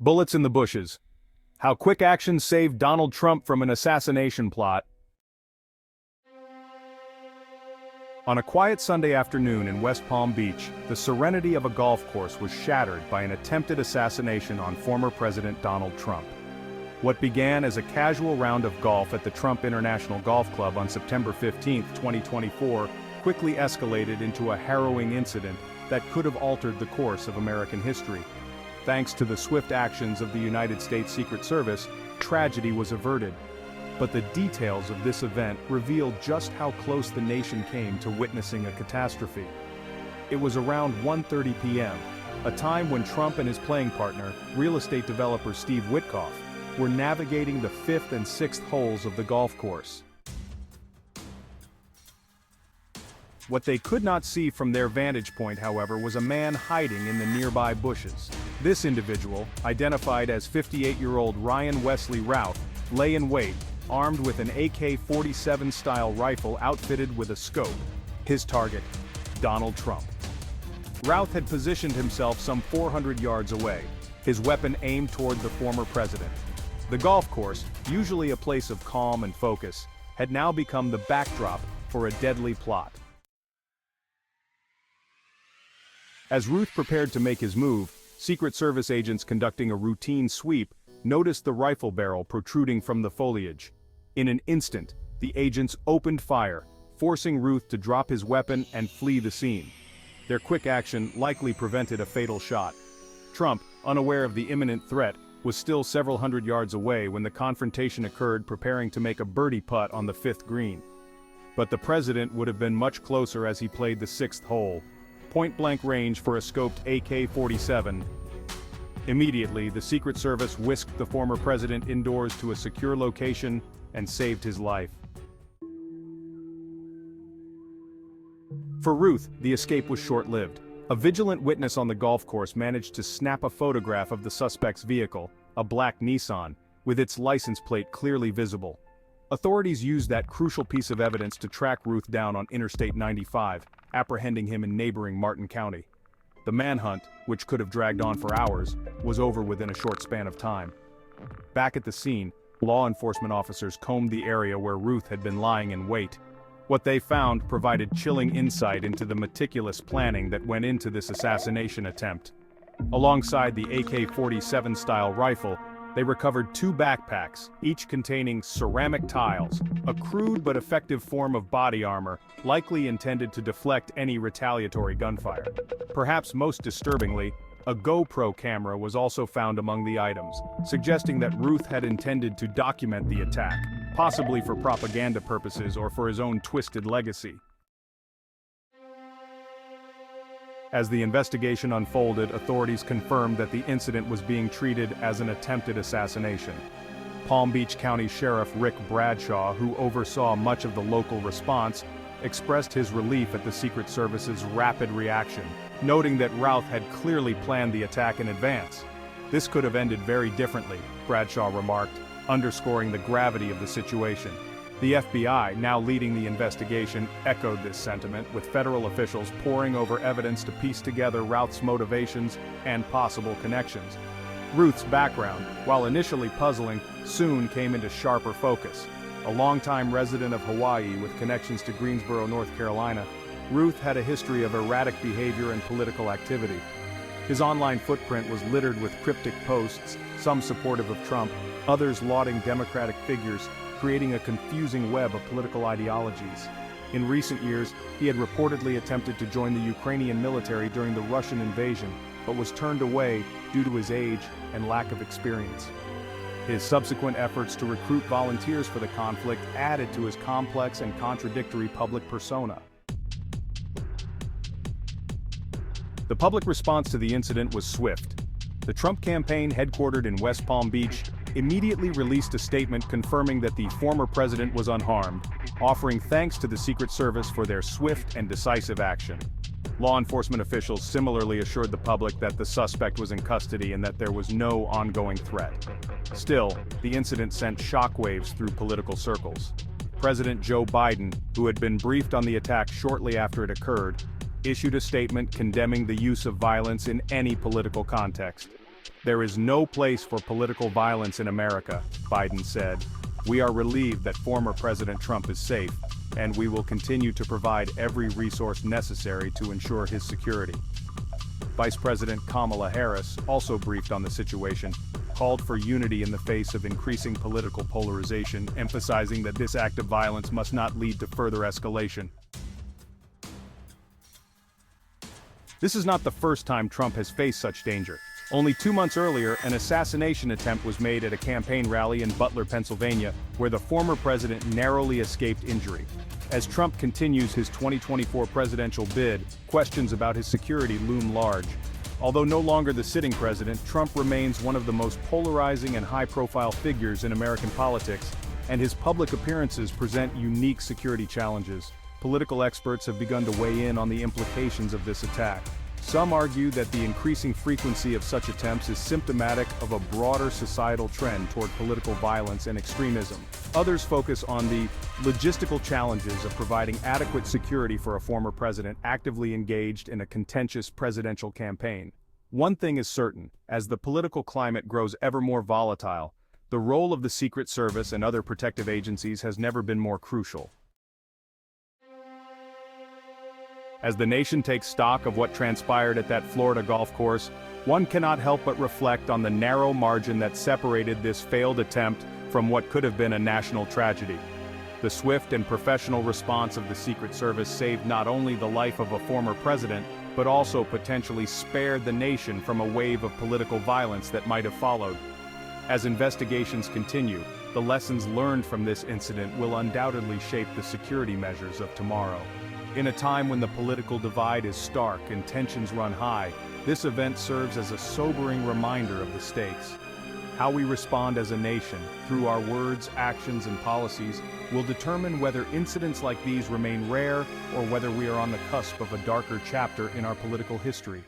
Bullets in the bushes. How quick action saved Donald Trump from an assassination plot. On a quiet Sunday afternoon in West Palm Beach, the serenity of a golf course was shattered by an attempted assassination on former President Donald Trump. What began as a casual round of golf at the Trump International Golf Club on September 15, 2024, quickly escalated into a harrowing incident that could have altered the course of American history. Thanks to the swift actions of the United States Secret Service, tragedy was averted. But the details of this event revealed just how close the nation came to witnessing a catastrophe. It was around 1:30 p.m., a time when Trump and his playing partner, real estate developer Steve Witkoff, were navigating the 5th and 6th holes of the golf course. What they could not see from their vantage point, however, was a man hiding in the nearby bushes. This individual, identified as 58-year-old Ryan Wesley Routh, lay in wait, armed with an AK-47 style rifle outfitted with a scope. His target, Donald Trump. Routh had positioned himself some 400 yards away, his weapon aimed toward the former president. The golf course, usually a place of calm and focus, had now become the backdrop for a deadly plot. As Routh prepared to make his move, Secret Service agents conducting a routine sweep noticed the rifle barrel protruding from the foliage. In an instant, the agents opened fire, forcing Routh to drop his weapon and flee the scene. Their quick action likely prevented a fatal shot. Trump, unaware of the imminent threat, was still several hundred yards away when the confrontation occurred, preparing to make a birdie putt on the 5th green. But the president would have been much closer as he played the 6th hole. Point-blank range for a scoped AK-47. Immediately, the Secret Service whisked the former president indoors to a secure location and saved his life. For Routh, the escape was short-lived. A vigilant witness on the golf course managed to snap a photograph of the suspect's vehicle, a black Nissan, with its license plate clearly visible. Authorities used that crucial piece of evidence to track Routh down on Interstate 95, apprehending him in neighboring Martin County. The manhunt, which could have dragged on for hours, was over within a short span of time. Back at the scene, law enforcement officers combed the area where Routh had been lying in wait. What they found provided chilling insight into the meticulous planning that went into this assassination attempt. Alongside the AK-47 style rifle, they recovered 2 backpacks, each containing ceramic tiles, a crude but effective form of body armor, likely intended to deflect any retaliatory gunfire. Perhaps most disturbingly, a GoPro camera was also found among the items, suggesting that Routh had intended to document the attack, possibly for propaganda purposes or for his own twisted legacy. As the investigation unfolded, authorities confirmed that the incident was being treated as an attempted assassination. Palm Beach County Sheriff Rick Bradshaw, who oversaw much of the local response, expressed his relief at the Secret Service's rapid reaction, noting that Routh had clearly planned the attack in advance. This could have ended very differently, Bradshaw remarked, underscoring the gravity of the situation. The FBI, now leading the investigation, echoed this sentiment, with federal officials poring over evidence to piece together Routh's motivations and possible connections. Routh's background, while initially puzzling, soon came into sharper focus. A longtime resident of Hawaii with connections to Greensboro, North Carolina, Routh had a history of erratic behavior and political activity. His online footprint was littered with cryptic posts, some supportive of Trump, others lauding Democratic figures, creating a confusing web of political ideologies. In recent years, he had reportedly attempted to join the Ukrainian military during the Russian invasion, but was turned away due to his age and lack of experience. His subsequent efforts to recruit volunteers for the conflict added to his complex and contradictory public persona. The public response to the incident was swift. The Trump campaign, headquartered in West Palm Beach, immediately released a statement confirming that the former president was unharmed, offering thanks to the Secret Service for their swift and decisive action. Law enforcement officials similarly assured the public that the suspect was in custody and that there was no ongoing threat. Still, the incident sent shockwaves through political circles. President Joe Biden, who had been briefed on the attack shortly after it occurred, issued a statement condemning the use of violence in any political context. "There is no place for political violence in America," Biden said. "We are relieved that former President Trump is safe, and we will continue to provide every resource necessary to ensure his security." Vice President Kamala Harris also briefed on the situation, called for unity in the face of increasing political polarization, emphasizing that this act of violence must not lead to further escalation. This is not the first time Trump has faced such danger. Only 2 months earlier, an assassination attempt was made at a campaign rally in Butler, Pennsylvania, where the former president narrowly escaped injury. As Trump continues his 2024 presidential bid, questions about his security loom large. Although no longer the sitting president, Trump remains one of the most polarizing and high-profile figures in American politics, and his public appearances present unique security challenges. Political experts have begun to weigh in on the implications of this attack. Some argue that the increasing frequency of such attempts is symptomatic of a broader societal trend toward political violence and extremism. Others focus on the logistical challenges of providing adequate security for a former president actively engaged in a contentious presidential campaign. One thing is certain: as the political climate grows ever more volatile, the role of the Secret Service and other protective agencies has never been more crucial. As the nation takes stock of what transpired at that Florida golf course, one cannot help but reflect on the narrow margin that separated this failed attempt from what could have been a national tragedy. The swift and professional response of the Secret Service saved not only the life of a former president, but also potentially spared the nation from a wave of political violence that might have followed. As investigations continue, the lessons learned from this incident will undoubtedly shape the security measures of tomorrow. In a time when the political divide is stark and tensions run high, this event serves as a sobering reminder of the stakes. How we respond as a nation, through our words, actions, and policies, will determine whether incidents like these remain rare or whether we are on the cusp of a darker chapter in our political history.